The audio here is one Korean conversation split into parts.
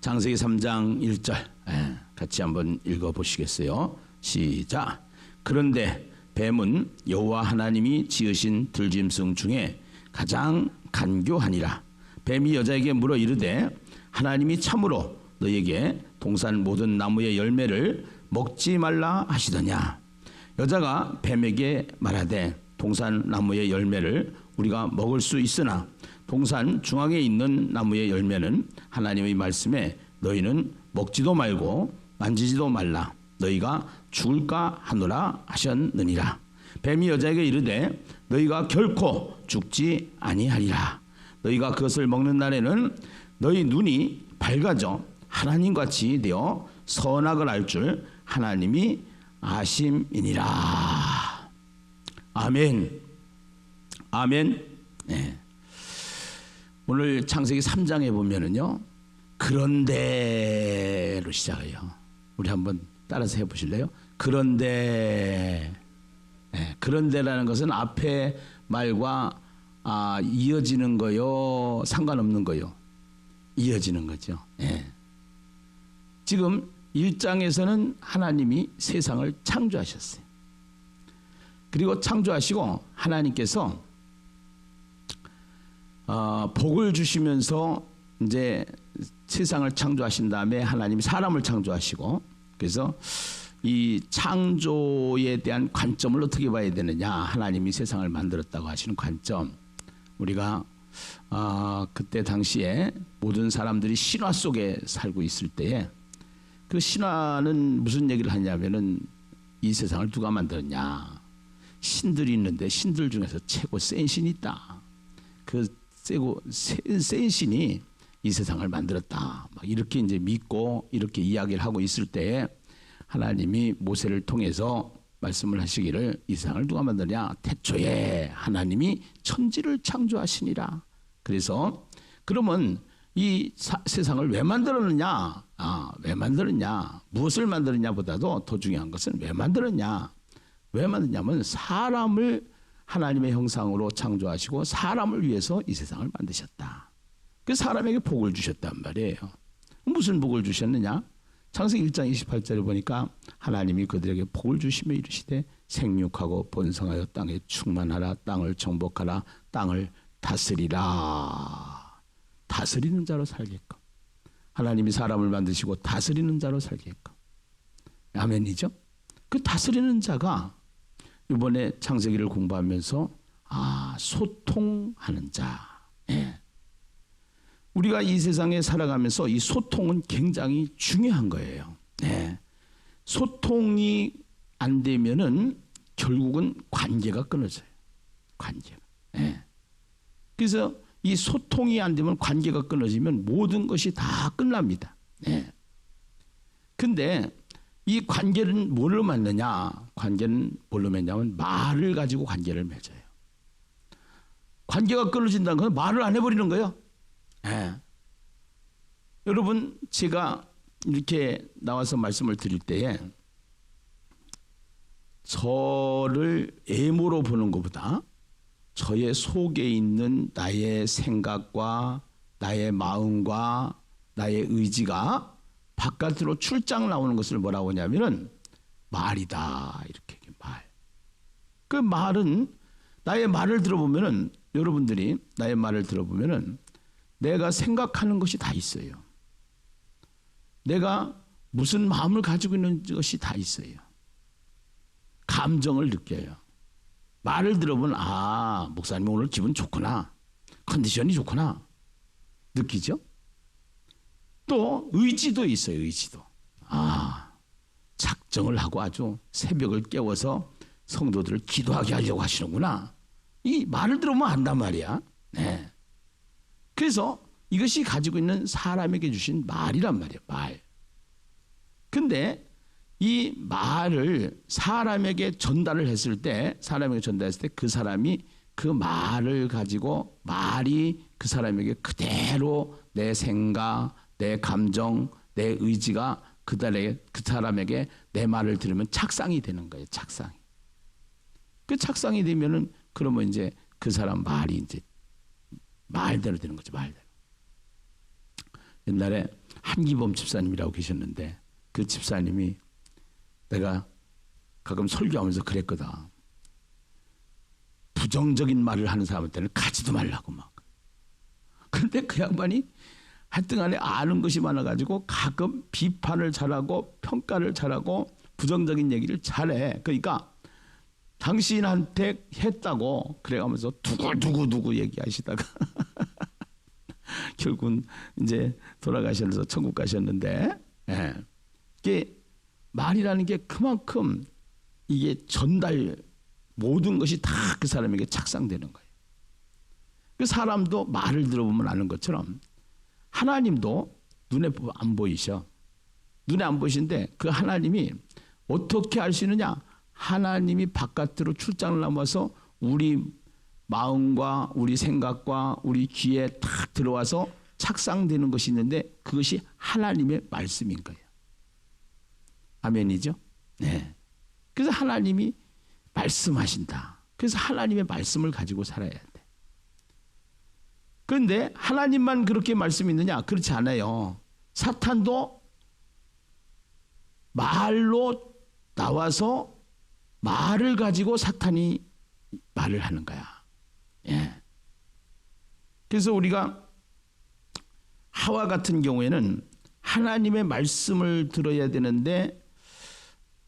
창세기 3장 1절 같이 한번 읽어보시겠어요? 시작. 그런데 뱀은 여호와 하나님이 지으신 들짐승 중에 가장 간교하니라. 뱀이 여자에게 물어 이르되 하나님이 참으로 너에게 동산 모든 나무의 열매를 먹지 말라 하시더냐. 여자가 뱀에게 말하되 동산 나무의 열매를 우리가 먹을 수 있으나 동산 중앙에 있는 나무의 열매는 하나님의 말씀에 너희는 먹지도 말고 만지지도 말라 너희가 죽을까 하노라 하셨느니라. 뱀이 여자에게 이르되 너희가 결코 죽지 아니하리라. 너희가 그것을 먹는 날에는 너희 눈이 밝아져 하나님같이 되어 선악을 알 줄 하나님이 아심이니라. 아멘. 아멘. 네. 오늘 창세기 3장에 보면은요, 그런데로 시작해요. 우리 한번 따라서 해보실래요? 그런데. 네. 그런데라는 것은 앞에 말과 이어지는 거요, 상관없는 거요. 이어지는 거죠. 네. 지금 1장에서는 하나님이 세상을 창조하셨어요. 그리고 창조하시고 하나님께서 복을 주시면서 이제 세상을 창조하신 다음에 하나님이 사람을 창조하시고, 그래서 이 창조에 대한 관점을 어떻게 봐야 되느냐, 하나님이 세상을 만들었다고 하시는 관점, 우리가 그때 당시에 모든 사람들이 신화 속에 살고 있을 때에 그 신화는 무슨 얘기를 하냐면은 이 세상을 누가 만들었냐, 신들이 있는데 신들 중에서 최고 센 신이 있다, 그 센 신이 이 세상을 만들었다, 막 이렇게 이제 믿고 이렇게 이야기를 하고 있을 때에 하나님이 모세를 통해서 말씀을 하시기를 이 세상을 누가 만드냐, 태초에 하나님이 천지를 창조하시니라. 그래서 그러면 이 세상을 왜 만들었느냐, 왜 만들었냐, 무엇을 만들었냐 보다도 더 중요한 것은 왜 만들었냐. 왜 만드냐면 사람을 하나님의 형상으로 창조하시고 사람을 위해서 이 세상을 만드셨다. 그 사람에게 복을 주셨단 말이에요. 무슨 복을 주셨느냐? 창세기 1장 28절에 보니까 하나님이 그들에게 복을 주시며 이르시되 생육하고 번성하여 땅에 충만하라, 땅을 정복하라, 땅을 다스리라. 다스리는 자로 살게끔. 하나님이 사람을 만드시고 다스리는 자로 살게끔. 아멘이죠? 그 다스리는 자가 이번에 창세기를 공부하면서 소통하는 자. 예. 우리가 이 세상에 살아가면서 이 소통은 굉장히 중요한 거예요. 예. 소통이 안 되면은 결국은 관계가 끊어져요. 관계가. 예. 그래서 이 소통이 안 되면, 관계가 끊어지면 모든 것이 다 끝납니다. 예. 근데 이 관계는 뭘로 맺느냐? 관계는 뭘로 맺냐면 말을 가지고 관계를 맺어요. 관계가 끊어진다는 건 말을 안 해버리는 거예요. 예. 여러분, 제가 이렇게 나와서 말씀을 드릴 때에 저를 외모로 보는 것보다 저의 속에 있는 나의 생각과 나의 마음과 나의 의지가 바깥으로 출장 나오는 것을 뭐라고 하냐면은 말이다. 이렇게 말. 그 말은, 나의 말을 들어보면은, 여러분들이 나의 말을 들어보면은 내가 생각하는 것이 다 있어요. 내가 무슨 마음을 가지고 있는 것이 다 있어요. 감정을 느껴요. 말을 들어보면 목사님 오늘 기분 좋구나, 컨디션이 좋구나 느끼죠. 또 의지도 있어요. 의지도. 작정을 하고 아주 새벽을 깨워서 성도들을 기도하게 하려고 하시는구나. 이 말을 들어보면 안단 말이야. 네. 그래서 이것이 가지고 있는 사람에게 주신 말이란 말이에요. 말. 근데 이 말을 사람에게 전달을 했을 때, 그 사람이 그 말을 가지고, 말이 그 사람에게 그대로 내 생각, 내 감정, 내 의지가 그 사람에게 내 말을 들으면 착상이 되는 거예요. 착상이. 그 착상이 되면은 그러면 이제 그 사람 말이 이제 말대로 되는 거죠. 말대로. 옛날에 한기범 집사님이라고 계셨는데 그 집사님이 내가 가끔 설교하면서 그랬거든. 부정적인 말을 하는 사람한테는 가지도 말라고 막. 그런데 그 양반이 하여튼 간에 아는 것이 많아가지고 가끔 비판을 잘하고 평가를 잘하고 부정적인 얘기를 잘해. 그러니까 당신한테 했다고 그래가면서 누구 얘기하시다가 결국은 이제 돌아가셔서 천국 가셨는데, 예. 이게 말이라는 게 그만큼 이게 전달 모든 것이 다 그 사람에게 착상되는 거예요. 그 사람도 말을 들어보면 아는 것처럼 하나님도 눈에 안 보이셔. 눈에 안 보이시는데 그 하나님이 어떻게 알 수 있느냐? 하나님이 바깥으로 출장을 나와서 우리 마음과 우리 생각과 우리 귀에 탁 들어와서 착상되는 것이 있는데 그것이 하나님의 말씀인 거예요. 아멘이죠? 네. 그래서 하나님이 말씀하신다. 그래서 하나님의 말씀을 가지고 살아야 돼. 그런데 하나님만 그렇게 말씀이 있느냐? 그렇지 않아요. 사탄도 말로 나와서 말을 가지고 사탄이 말을 하는 거야. 예. 그래서 우리가 하와 같은 경우에는 하나님의 말씀을 들어야 되는데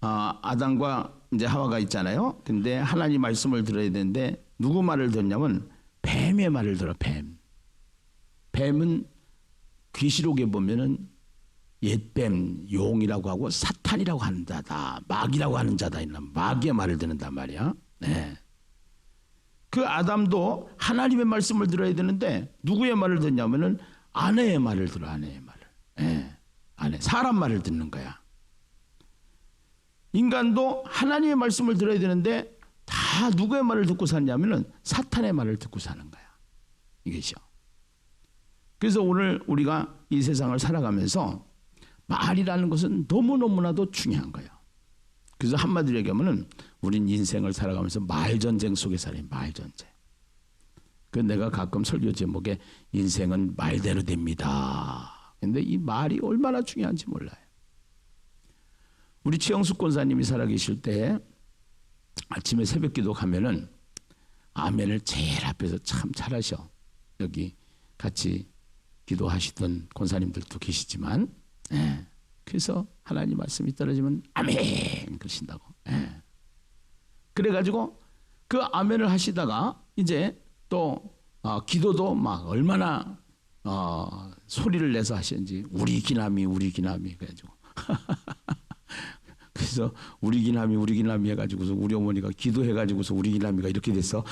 아담과 이제 하와가 있잖아요. 근데 하나님 말씀을 들어야 되는데 누구 말을 듣냐면 뱀의 말을 들어. 뱀은 귀시록에 보면은 옛뱀, 용이라고 하고 사탄이라고 하는 자다, 마귀라고 하는 자다. 마귀의 말을 듣는단 말이야. 네. 그 아담도 하나님의 말씀을 들어야 되는데 누구의 말을 듣냐면은 아내의 말을 들어. 아내의 말을. 네. 아내, 사람 말을 듣는 거야. 인간도 하나님의 말씀을 들어야 되는데 다 누구의 말을 듣고 사냐면은 사탄의 말을 듣고 사는 거야. 이것이요. 그래서 오늘 우리가 이 세상을 살아가면서 말이라는 것은 너무너무나도 중요한 거예요. 그래서 한마디로 얘기하면은 우린 인생을 살아가면서 말전쟁 속에 살아요. 말전쟁. 그 내가 가끔 설교 제목에 인생은 말대로 됩니다. 근데 이 말이 얼마나 중요한지 몰라요. 우리 최영숙 권사님이 살아계실 때 아침에 새벽기도 가면은 아멘을 제일 앞에서 참 잘하셔. 여기 같이 기도하시던 권사님들도 계시지만, 예. 그래서 하나님 말씀이 떨어지면 아멘 그러신다고. 예. 그래가지고 그 아멘을 하시다가 이제 또 기도도 막 얼마나 소리를 내서 하시는지 우리 기남이 그래가지고 그래서 우리 기남이 해가지고서 우리 어머니가 기도해가지고서 우리 기남이가 이렇게 됐어.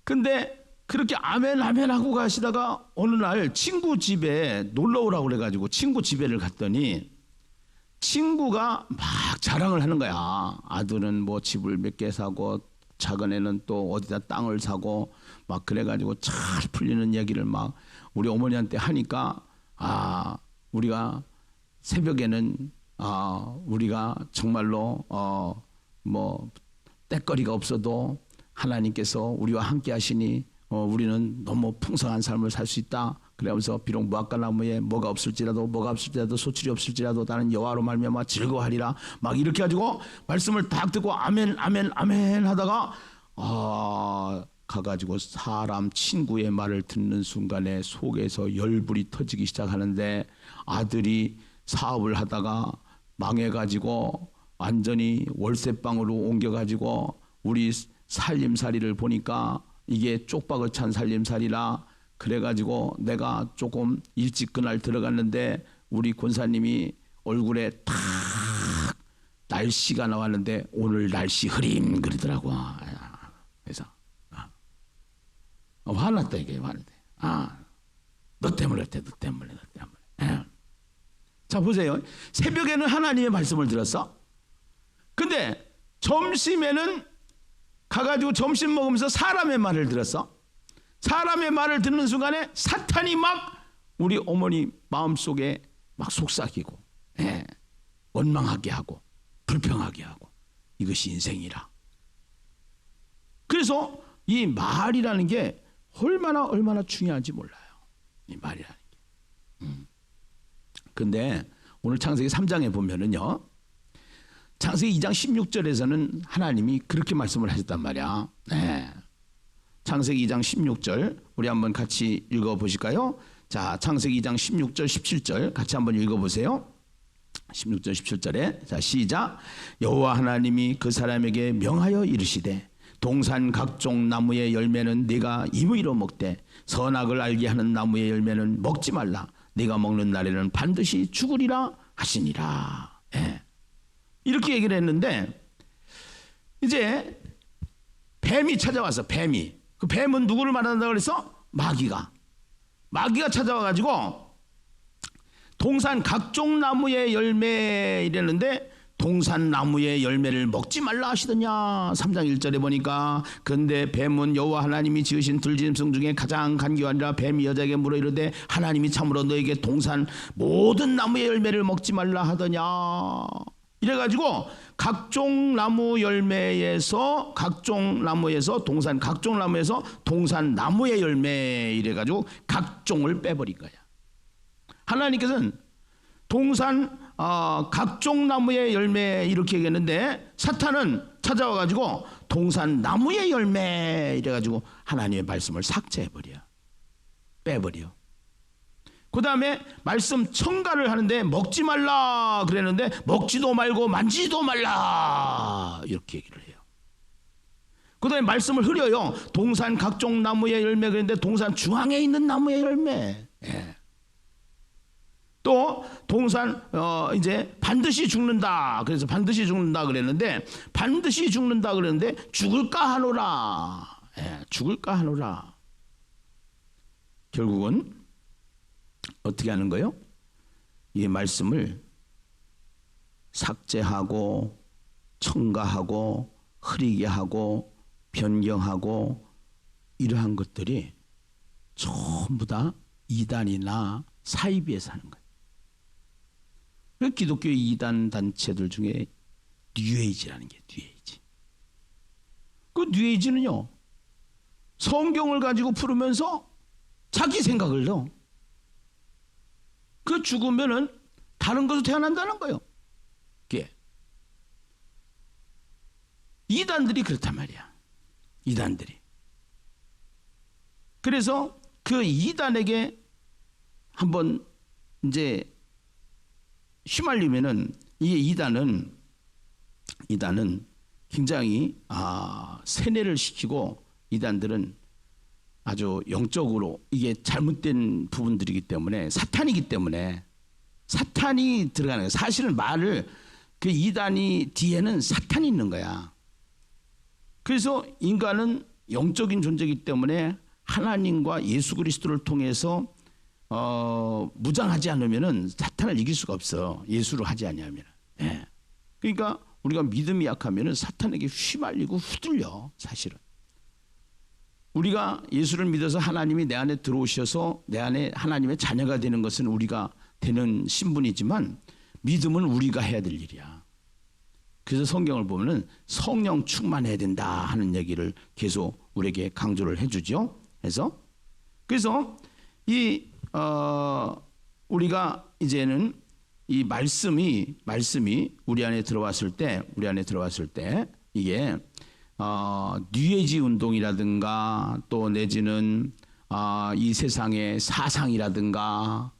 근데 그렇게 아멘 하고 가시다가 어느 날 친구 집에 놀러 오라고 그래가지고 친구 집에를 갔더니 친구가 막 자랑을 하는 거야. 아들은 뭐 집을 몇 개 사고 작은 애는 또 어디다 땅을 사고 막 그래가지고 잘 풀리는 얘기를 막 우리 어머니한테 하니까 우리가 새벽에는 우리가 정말로 뭐 때거리가 없어도 하나님께서 우리와 함께 하시니 우리는 너무 풍성한 삶을 살 수 있다. 그러면서 비록 무화과나무에 뭐가 없을지라도 소출이 없을지라도 나는 여호와로 말미암아 즐거워하리라. 막 이렇게 가지고 말씀을 딱 듣고 아멘 하다가 가가지고 사람 친구의 말을 듣는 순간에 속에서 열불이 터지기 시작하는데 아들이 사업을 하다가 망해가지고 완전히 월세방으로 옮겨가지고 우리 살림살이를 보니까 이게 쪽박을 찬 살림살이라 그래가지고 내가 조금 일찍 그날 들어갔는데 우리 권사님이 얼굴에 탁 날씨가 나왔는데 오늘 날씨 흐림 그러더라고. 그래서 화났다 이게 화났대. 너 때문에. 자 보세요. 새벽에는 하나님의 말씀을 들었어. 근데 점심에는 가가지고 점심 먹으면서 사람의 말을 들었어. 사람의 말을 듣는 순간에 사탄이 막 우리 어머니 마음속에 막 속삭이고 원망하게 하고 불평하게 하고 이것이 인생이라. 그래서 이 말이라는 게 얼마나 중요한지 몰라요. 이 말이라는 게. 근데 오늘 창세기 3장에 보면은요. 창세기 2장 16절에서는 하나님이 그렇게 말씀을 하셨단 말이야. 네. 창세기 2장 16절 우리 한번 같이 읽어보실까요? 자, 창세기 2장 16절 17절 같이 한번 읽어보세요. 16절 17절에 자 시작. 여호와 하나님이 그 사람에게 명하여 이르시되 동산 각종 나무의 열매는 네가 임의로 먹되 선악을 알게 하는 나무의 열매는 먹지 말라. 네가 먹는 날에는 반드시 죽으리라 하시니라. 예. 이렇게 얘기를 했는데 이제 뱀이 찾아와서 뱀이 그 뱀은 누구를 말한다고 그래서 마귀가 찾아와가지고 동산 각종 나무의 열매 이랬는데 동산 나무의 열매를 먹지 말라 하시더냐. 3장 1절에 보니까 근데 뱀은 여호와 하나님이 지으신 들짐승 중에 가장 간교하니라. 뱀이 여자에게 물어 이르되 하나님이 참으로 너에게 동산 모든 나무의 열매를 먹지 말라 하더냐. 이래가지고 각종 나무 열매에서 동산 각종 나무에서 동산 나무의 열매 이래가지고 각종을 빼버린 거야. 하나님께서는 동산 각종 나무의 열매 이렇게 얘기했는데 사탄은 찾아와가지고 동산 나무의 열매 이래가지고 하나님의 말씀을 삭제해버려. 빼버려. 그 다음에 말씀 첨가를 하는데 먹지 말라 그랬는데 먹지도 말고 만지지도 말라 이렇게 얘기를 해요. 그 다음에 말씀을 흐려요. 동산 각종 나무의 열매 그랬는데 동산 중앙에 있는 나무의 열매. 예. 또 동산 이제 반드시 죽는다. 그래서 반드시 죽는다 그랬는데 반드시 죽는다 그랬는데 죽을까 하노라. 예, 죽을까 하노라. 결국은 어떻게 하는 거예요? 이 말씀을 삭제하고 첨가하고 흐리게 하고 변경하고 이러한 것들이 전부 다 이단이나 사이비에서 하는 거예요. 기독교 이단 단체들 중에 뉴에이지라는 게 뉴에이지. 그 뉴에이지는요 성경을 가지고 풀으면서 자기 생각을 넣어. 그 죽으면은 다른 것으로 태어난다는 거예요. 그게 이단들이 그렇단 말이야. 이단들이. 그래서 그 이단에게 한번 이제 휘말리면은 이 이단은 굉장히 세뇌를 시키고 이단들은 아주 영적으로 이게 잘못된 부분들이기 때문에 사탄이기 때문에 사탄이 들어가는 거야. 사실은 말을 그 이단이 뒤에는 사탄이 있는 거야. 그래서 인간은 영적인 존재이기 때문에 하나님과 예수 그리스도를 통해서 무장하지 않으면은 사탄을 이길 수가 없어. 예수를 하지 않으면. 예. 그러니까 우리가 믿음이 약하면은 사탄에게 휘말리고 휘둘려. 사실은. 우리가 예수를 믿어서 하나님이 내 안에 들어오셔서 내 안에 하나님의 자녀가 되는 것은 우리가 되는 신분이지만 믿음은 우리가 해야 될 일이야. 그래서 성경을 보면은 성령 충만해야 된다 하는 얘기를 계속 우리에게 강조를 해주죠. 그래서 이 우리가 이제는 이 말씀이 우리 안에 들어왔을 때 이게 뉴에이지 운동이라든가 또 내지는 이 세상의 사상이라든가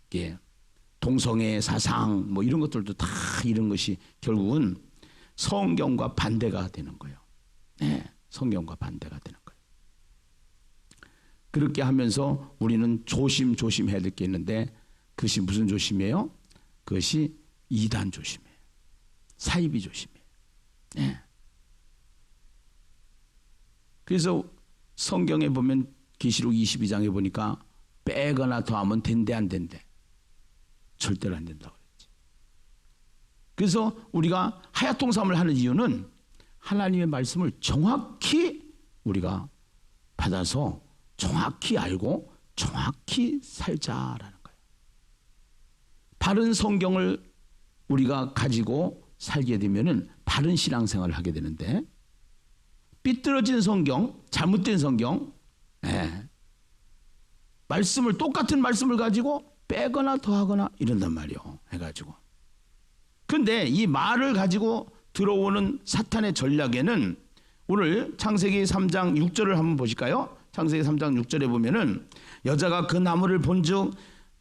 동성애 사상 뭐 이런 것들도 다 이런 것이 결국은 성경과 반대가 되는 거예요. 네, 성경과 반대가 되는 거예요. 그렇게 하면서 우리는 조심해야 될 게 있는데 그것이 무슨 조심이에요? 그것이 이단 조심이에요. 사이비 조심이에요. 네. 그래서 성경에 보면 계시록 22장에 보니까 빼거나 더하면 된대 안 된대. 절대로 안 된다고 그랬지. 그래서 우리가 하야통삼을 하는 이유는 하나님의 말씀을 정확히 우리가 받아서 정확히 알고 정확히 살자라는 거예요. 바른 성경을 우리가 가지고 살게 되면은 바른 신앙생활을 하게 되는데 삐뚤어진 성경, 잘못된 성경, 말씀을 똑같은 말씀을 가지고 빼거나 더하거나 이런단 말이요. 해가지고. 근데 이 말을 가지고 들어오는 사탄의 전략에는 오늘 창세기 3장 6절을 한번 보실까요? 창세기 3장 6절에 보면은 여자가 그 나무를 본즉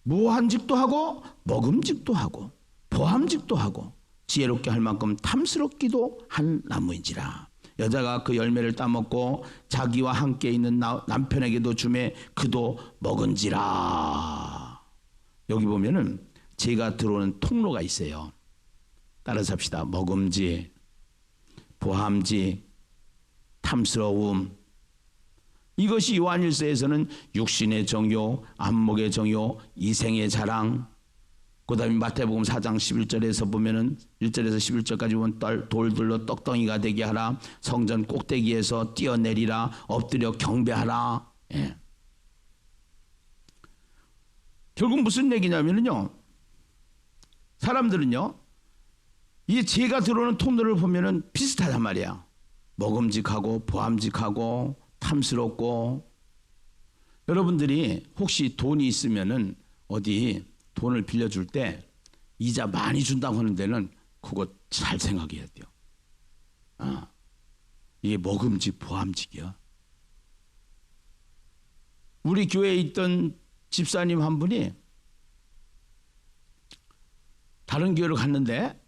무한직도 하고 먹음직도 하고 보함직도 하고 지혜롭게 할 만큼 탐스럽기도 한 나무인지라. 여자가 그 열매를 따먹고 자기와 함께 있는 남편에게도 주매 그도 먹은지라. 여기 보면은 죄가 들어오는 통로가 있어요. 따라서 합시다. 먹음직, 보함직, 탐스러움. 이것이 요한일서에서는 육신의 정욕, 안목의 정욕, 이생의 자랑. 그 다음에 마태복음 4장 11절에서 보면은 1절에서 11절까지 보면 돌들로 떡덩이가 되게 하라. 성전 꼭대기에서 뛰어내리라. 엎드려 경배하라. 예. 결국 무슨 얘기냐면요. 사람들은요. 이 죄가 들어오는 통로를 보면은 비슷하단 말이야. 먹음직하고 보함직하고 탐스럽고. 여러분들이 혹시 돈이 있으면은 어디 돈을 빌려줄 때 이자 많이 준다고 하는 데는 그거 잘 생각해야 돼요. 이게 먹음직 보함직이야. 우리 교회에 있던 집사님 한 분이 다른 교회를 갔는데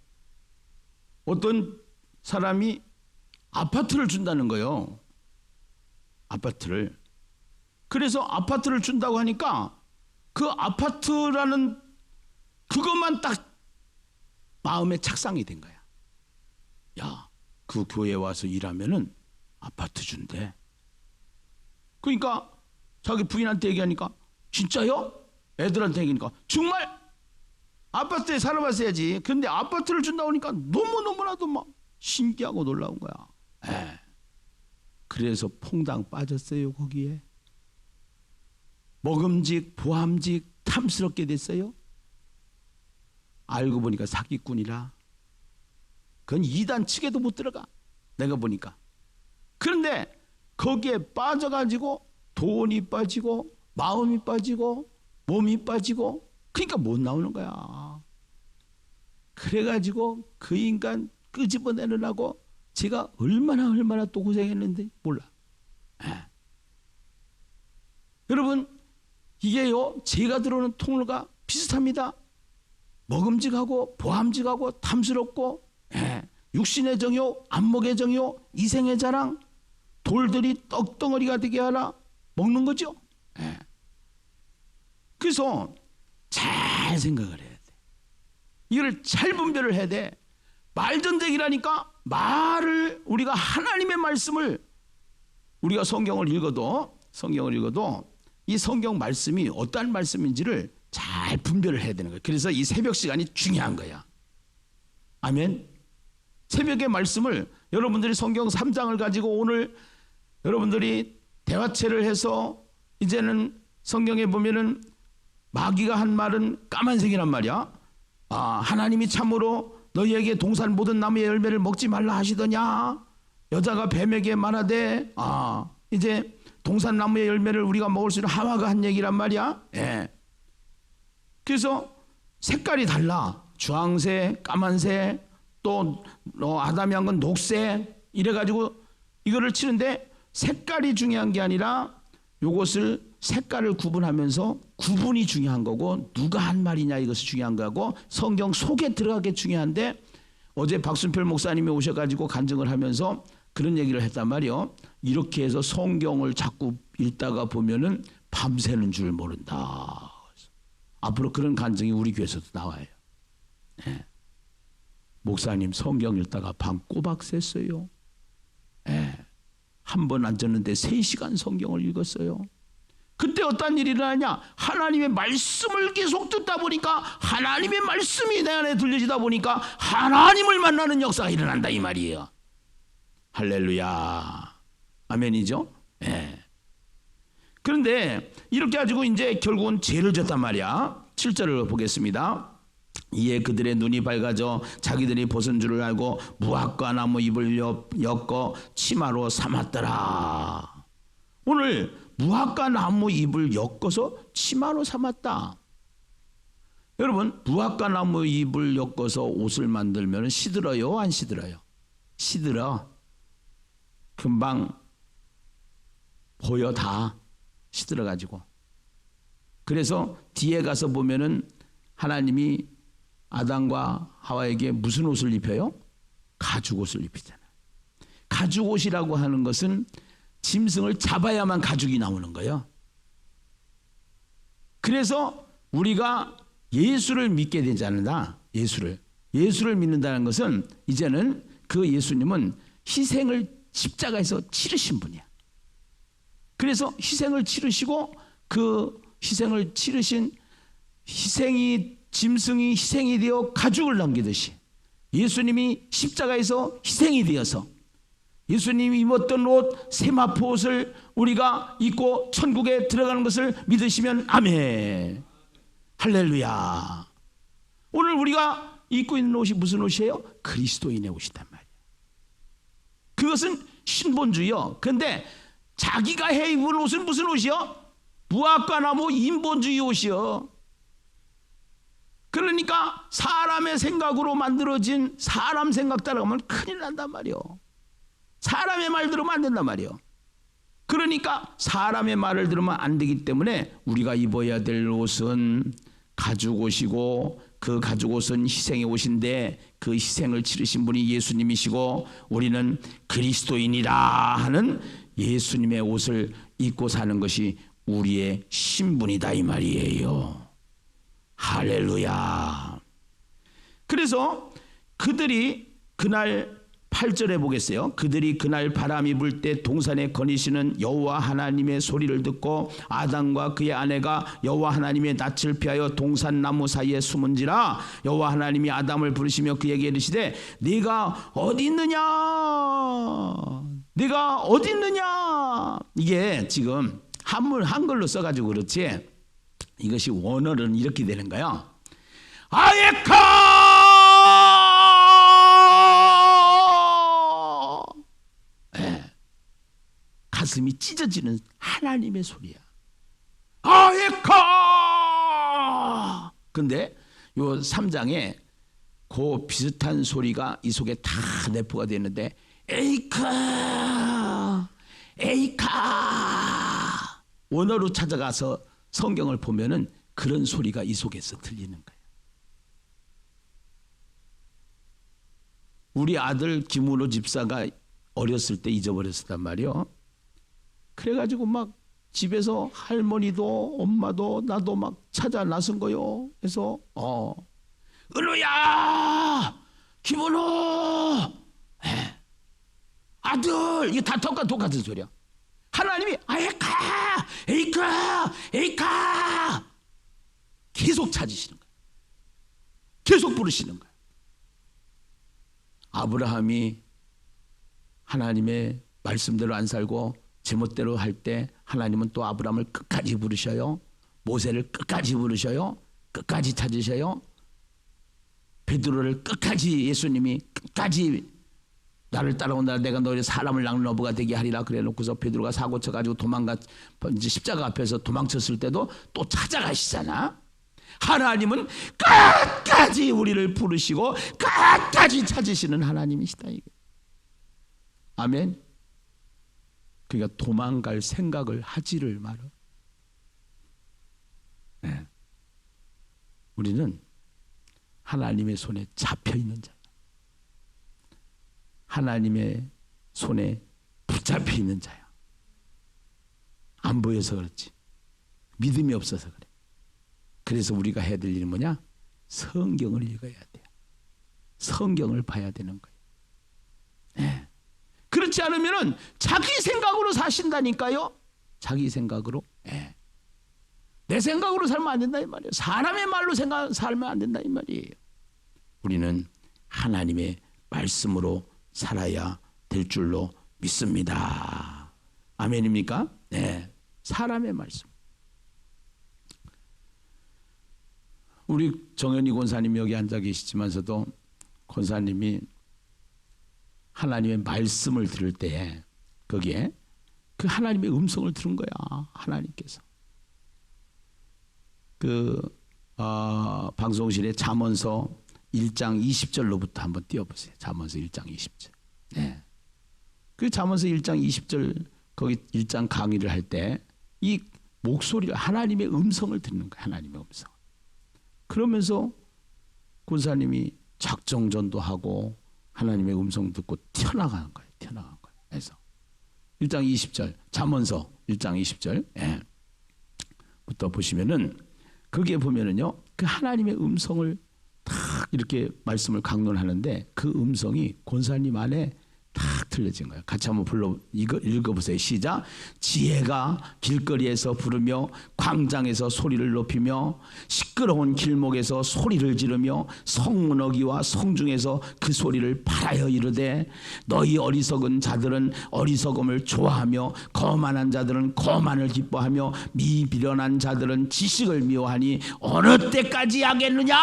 어떤 사람이 아파트를 준다는 거예요. 아파트를. 그래서 아파트를 준다고 하니까 그 아파트라는 그것만 딱 마음에 착상이 된 거야. 야, 그 교회에 와서 일하면은 아파트 준대. 그러니까 자기 부인한테 얘기하니까 진짜요? 애들한테 얘기하니까 정말 아파트에 살아봤어야지. 근데 아파트를 준다고 하니까 너무너무나도 막 신기하고 놀라운 거야. 그래서 퐁당 빠졌어요. 거기에. 먹음직, 보함직, 탐스럽게 됐어요. 알고 보니까 사기꾼이라. 그건 이단 측에도 못 들어가. 내가 보니까. 그런데 거기에 빠져가지고 돈이 빠지고 마음이 빠지고 몸이 빠지고 그러니까 못 나오는 거야. 그래가지고 그 인간 끄집어내느라고 제가 얼마나 또 고생했는데 몰라. 여러분 이게요 죄가 들어오는 통로가 비슷합니다. 먹음직하고 보함직하고 탐스럽고 육신의 정욕, 안목의 정욕, 이생의 자랑, 돌들이 떡덩어리가 되게 하라. 먹는 거죠. 그래서 잘 생각을 해야 돼. 이걸 잘 분별을 해야 돼. 말전쟁이라니까 말을 우리가 하나님의 말씀을 우리가 성경을 읽어도 이 성경 말씀이 어떠한 말씀인지를 잘 분별을 해야 되는 거예요. 그래서 이 새벽 시간이 중요한 거야. 아멘. 새벽의 말씀을 여러분들이 성경 3장을 가지고 오늘 여러분들이 대화체를 해서 이제는 성경에 보면은 마귀가 한 말은 까만색이란 말이야. 하나님이 참으로 너희에게 동산 모든 나무의 열매를 먹지 말라 하시더냐. 여자가 뱀에게 말하되 이제 동산 나무의 열매를 우리가 먹을 수 있는 하와가 한 얘기란 말이야. 그래서 색깔이 달라. 주황색, 까만색, 또 아담이 한 건 녹색 이래가지고 이거를 치는데 색깔이 중요한 게 아니라 요것을 색깔을 구분하면서 구분이 중요한 거고 누가 한 말이냐 이것이 중요한 거고 성경 속에 들어가게 중요한데 어제 박순필 목사님이 오셔가지고 간증을 하면서 그런 얘기를 했단 말이요. 이렇게 해서 성경을 자꾸 읽다가 보면은 밤새는 줄 모른다. 앞으로 그런 간증이 우리 교회에서도 나와요. 목사님 성경 읽다가 밤 꼬박 샜어요. 한 번 앉았는데 3시간 성경을 읽었어요. 그때 어떤 일이 일어나냐? 하나님의 말씀을 계속 듣다 보니까 하나님의 말씀이 내 안에 들려지다 보니까 하나님을 만나는 역사가 일어난다 이 말이에요. 할렐루야. 아멘이죠? 그런데 이렇게 가지고 이제 결국은 죄를 졌단 말이야. 7절을 보겠습니다. 이에 그들의 눈이 밝아져 자기들이 벗은 줄을 알고 무화과 나무 잎을 엮어 치마로 삼았더라. 오늘 무화과 나무 잎을 엮어서 치마로 삼았다. 여러분, 무화과 나무 잎을 엮어서 옷을 만들면 시들어요, 안 시들어요? 시들어. 금방 보여, 다 시들어가지고. 그래서 뒤에 가서 보면은 하나님이 아담과 하와에게 무슨 옷을 입혀요? 가죽옷을 입히잖아요. 가죽옷이라고 하는 것은 짐승을 잡아야만 가죽이 나오는 거예요. 그래서 우리가 예수를 믿게 되지 않는다. 예수를 믿는다는 것은 이제는 그 예수님은 희생을 십자가에서 치르신 분이야. 그래서 희생을 치르시고 그 희생을 치르신 희생이 짐승이 희생이 되어 가죽을 남기듯이 예수님이 십자가에서 희생이 되어서 예수님이 입었던 옷 세마포 옷을 우리가 입고 천국에 들어가는 것을 믿으시면 아멘. 할렐루야. 오늘 우리가 입고 있는 옷이 무슨 옷이에요? 그리스도인의 옷이단 말이에요. 그것은 신본주의요. 그런데 자기가 해 입은 옷은 무슨 옷이요? 무화과 나무 인본주의 옷이요. 그러니까 사람의 생각으로 만들어진 사람 생각 따라가면 큰일 난단 말이요. 사람의 말 들으면 안 된단 말이요. 그러니까 사람의 말을 들으면 안 되기 때문에 우리가 입어야 될 옷은 가죽옷이고 그 가죽옷은 희생의 옷인데 그 희생을 치르신 분이 예수님이시고 우리는 그리스도인이라 하는 예수님의 옷을 입고 사는 것이 우리의 신분이다 이 말이에요. 할렐루야. 그래서 그들이 그날 8절에 보겠어요. 그들이 그날 바람이 불 때 동산에 거니시는 여호와 하나님의 소리를 듣고 아담과 그의 아내가 여호와 하나님의 낯을 피하여 동산 나무 사이에 숨은지라 여호와 하나님이 아담을 부르시며 그에게 이르시되 네가 어디 있느냐? 네가 어디 있느냐? 이게 지금 한글로 써가지고 그렇지 이것이 원어는 이렇게 되는 거야. 아예카! 가슴이 찢어지는 하나님의 소리야. 아예카! 근데 요 3장에 그 비슷한 소리가 이 속에 다 내포가 되는데 에이카! 에이카! 원어로 찾아가서 성경을 보면은 그런 소리가 이 속에서 들리는 거예요. 우리 아들 김은호 집사가 어렸을 때 잊어버렸단 말이요. 그래가지고 막 집에서 할머니도 엄마도 나도 막 찾아 나선 거요. 그래서 은호야, 김은호, 아들, 이게 다 똑같은 소리야. 하나님이 아에카, 에이카, 에이카 계속 찾으시는 거야. 계속 부르시는 거야. 아브라함이 하나님의 말씀대로 안 살고 제멋대로 할 때 하나님은 또 아브라함을 끝까지 부르셔요. 모세를 끝까지 부르셔요. 끝까지 찾으셔요. 베드로를 끝까지 예수님이 끝까지 나를 따라온다 내가 너희 사람을 낚는 어부가 되게 하리라 그래 놓고서 베드로가 사고 쳐가지고 도망가 이제 십자가 앞에서 도망쳤을 때도 또 찾아가시잖아. 하나님은 끝까지 우리를 부르시고 끝까지 찾으시는 하나님이시다 이게. 아멘. 그러니까 도망갈 생각을 하지를 말아. 네. 우리는 하나님의 손에 잡혀 있는 자야. 하나님의 손에 붙잡혀 있는 자야. 안 보여서 그렇지. 믿음이 없어서 그래. 그래서 우리가 해야 될 일은 뭐냐? 성경을 읽어야 돼. 성경을 봐야 되는 거예요. 네. 그렇지 않으면 자기 생각으로 사신다니까요. 자기 생각으로. 네. 내 생각으로 살면 안 된다 이 말이에요. 사람의 말로 살면 안 된다 이 말이에요. 우리는 하나님의 말씀으로 살아야 될 줄로 믿습니다. 아멘입니까? 네. 사람의 말씀. 우리 정현희 권사님 여기 앉아 계시지만서도 권사님이 하나님의 말씀을 들을 때 거기에 그 하나님의 음성을 들은 거야. 하나님께서. 방송실에 잠언서 1장 20절로부터 한번 띄워보세요. 잠언서 1장 20절. 네. 그 잠언서 1장 20절 거기 1장 강의를 할 때 이 목소리를 하나님의 음성을 듣는 거예요. 하나님의 음성. 그러면서 군사님이 작정전도 하고 하나님의 음성 듣고 튀어나가는 거예요. 튀어나간 거예요. 그래서 1장 20절 잠언서 1장 20절 예. 부터 보시면은 거기에 보면은요 그 하나님의 음성을 딱 이렇게 말씀을 강론하는데 그 음성이 권사님 안에 딱 들려진 거예요. 같이 한번 읽어보세요. 시작. 지혜가 길거리에서 부르며 광장에서 소리를 높이며 시끄러운 길목에서 소리를 지르며 성문어기와 성중에서 그 소리를 발하여 이르되 너희 어리석은 자들은 어리석음을 좋아하며 거만한 자들은 거만을 기뻐하며 미비련한 자들은 지식을 미워하니 어느 때까지 하겠느냐.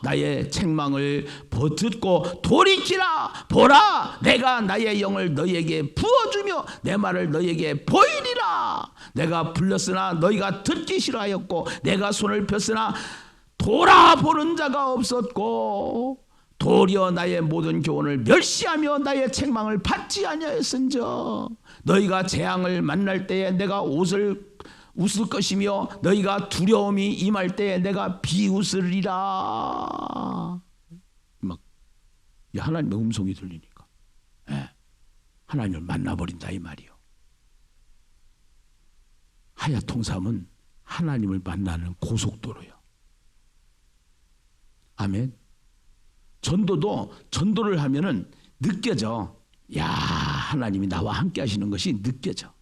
나의 책망을 버듣고 돌이키라. 보라 내가 나의 영을 너희에게 부어주며 내 말을 너희에게 보이리라. 내가 불렀으나 너희가 듣기 싫어하였고 내가 손을 폈으나 돌아보는 자가 없었고 도리어 나의 모든 교훈을 멸시하며 나의 책망을 받지 아니하였은저 너희가 재앙을 만날 때에 내가 웃을 것이며 너희가 두려움이 임할 때에 내가 비웃으리라. 막 하나님의 음성이 들리니까 예, 하나님을 만나버린다 이 말이요. 하야통삼은 하나님을 만나는 고속도로요. 아멘. 전도도 전도를 하면은 느껴져. 야 하나님이 나와 함께 하시는 것이 느껴져.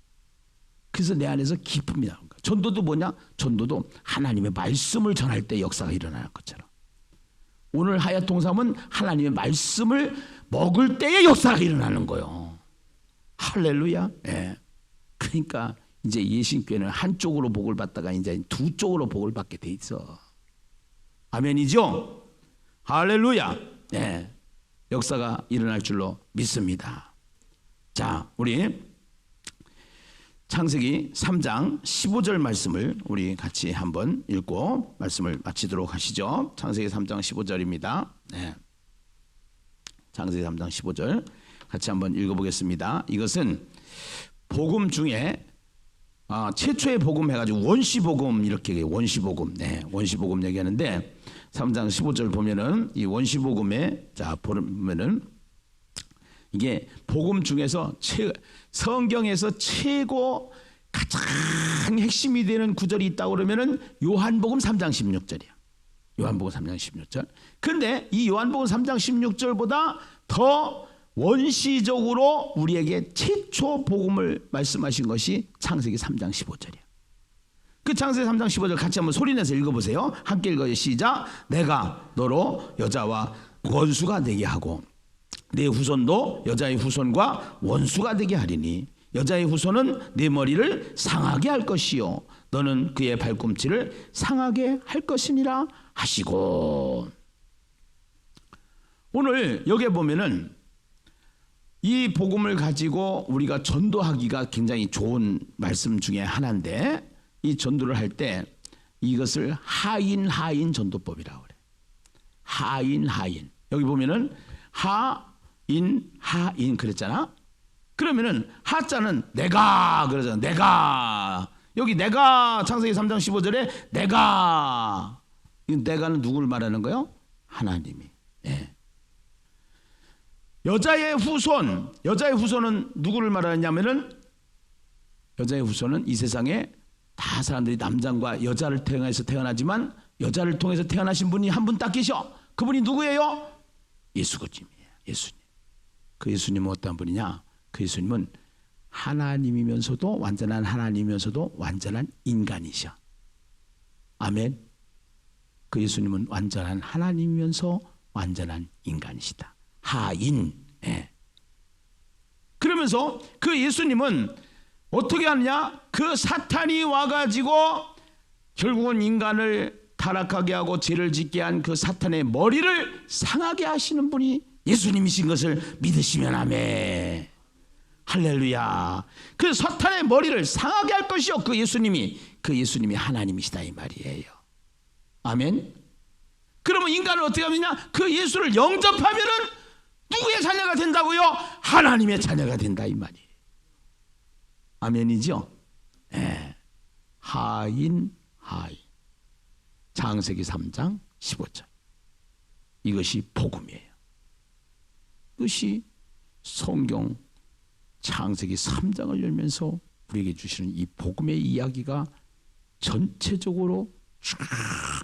그래서 내 안에서 기쁨이 나오는 거야. 전도도 뭐냐? 전도도 하나님의 말씀을 전할 때 역사가 일어나는 것처럼. 오늘 하야통삼은 하나님의 말씀을 먹을 때의 역사가 일어나는 거예요. 할렐루야. 예. 그러니까 이제 예신교회는 한쪽으로 복을 받다가 이제 두 쪽으로 복을 받게 돼 있어. 아멘이죠? 할렐루야. 예. 역사가 일어날 줄로 믿습니다. 자, 우리 창세기 3장 15절 말씀을 우리 같이 한번 읽고 말씀을 마치도록 하시죠. 창세기 3장 15절입니다. 네. 창세기 3장 15절 같이 한번 읽어보겠습니다. 이것은 복음 중에 최초의 복음 해가지고 원시복음 이렇게 원시복음, 네, 원시복음 얘기하는데 3장 15절 보면은 이 원시복음에 자 보면은 이게 복음 중에서 성경에서 최고 가장 핵심이 되는 구절이 있다고 그러면은 요한복음 3장 16절이야. 요한복음 3장 16절. 근데 이 요한복음 3장 16절보다 더 원시적으로 우리에게 최초 복음을 말씀하신 것이 창세기 3장 15절이야. 그 창세기 3장 15절 같이 한번 소리내서 읽어보세요. 함께 읽어요. 시작. 내가 너로 여자와 원수가 되게 하고 내 후손도 여자의 후손과 원수가 되게 하리니 여자의 후손은 내 머리를 상하게 할 것이요 너는 그의 발꿈치를 상하게 할 것이니라 하시고. 오늘 여기에 보면은 이 복음을 가지고 우리가 전도하기가 굉장히 좋은 말씀 중에 하나인데 이 전도를 할 때 이것을 하인 전도법이라고 그래. 하인 여기 보면은 하인 그랬잖아. 그러면은 하자는 내가 그러잖아. 내가 여기 내가 창세기 3장 15절에 내가는 누구를 말하는 거예요? 하나님이. 예. 여자의 후손은 누구를 말하냐면은 여자의 후손은 이 세상에 다 사람들이 남자와 여자를 통해서 태어나지만 여자를 통해서 태어나신 분이 한 분 딱 계셔. 그분이 누구예요? 예수님이에요. 예수님. 그 예수님은 어떤 분이냐? 그 예수님은 하나님이면서도 완전한 하나님이면서도 완전한 인간이셔. 아멘. 그 예수님은 완전한 하나님이면서 완전한 인간이시다. 하인. 예. 그러면서 그 예수님은 어떻게 하느냐? 그 사탄이 와가지고 결국은 인간을 타락하게 하고 죄를 짓게 한 그 사탄의 머리를 상하게 하시는 분이 예수님이신 것을 믿으시면 아멘. 할렐루야. 그 사탄의 머리를 상하게 할 것이요. 그 예수님이 하나님이시다 이 말이에요. 아멘. 그러면 인간은 어떻게 하느냐? 그 예수를 영접하면은 누구의 자녀가 된다고요? 하나님의 자녀가 된다 이 말이에요. 아멘이죠? 네. 하인. 창세기 3장 15절. 이것이 복음이에요. 이것이 성경 창세기 3장을 열면서 우리에게 주시는 이 복음의 이야기가 전체적으로 쫙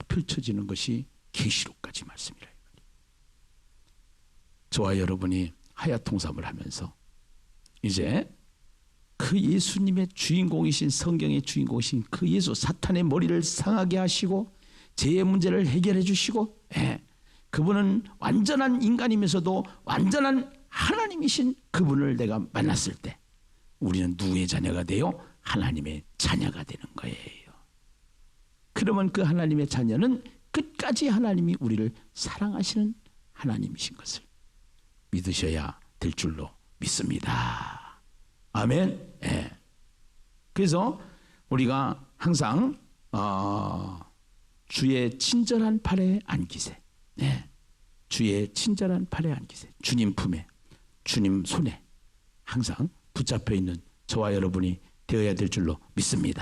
펼쳐지는 것이 계시록까지 말씀이라. 저와 여러분이 하야통삼을 하면서 이제 그 예수님의 주인공이신, 성경의 주인공이신 그 예수, 사탄의 머리를 상하게 하시고 죄의 문제를 해결해 주시고, 그분은 완전한 인간이면서도 완전한 하나님이신 그분을 내가 만났을 때 우리는 누구의 자녀가 돼요? 하나님의 자녀가 되는 거예요. 그러면 그 하나님의 자녀는 끝까지 하나님이 우리를 사랑하시는 하나님이신 것을 믿으셔야 될 줄로 믿습니다. 아멘. 그래서 우리가 항상 주의 친절한 팔에 안기세. 주의 친절한 팔에 안기세. 주님 품에, 주님 손에 항상 붙잡혀 있는 저와 여러분이 되어야 될 줄로 믿습니다.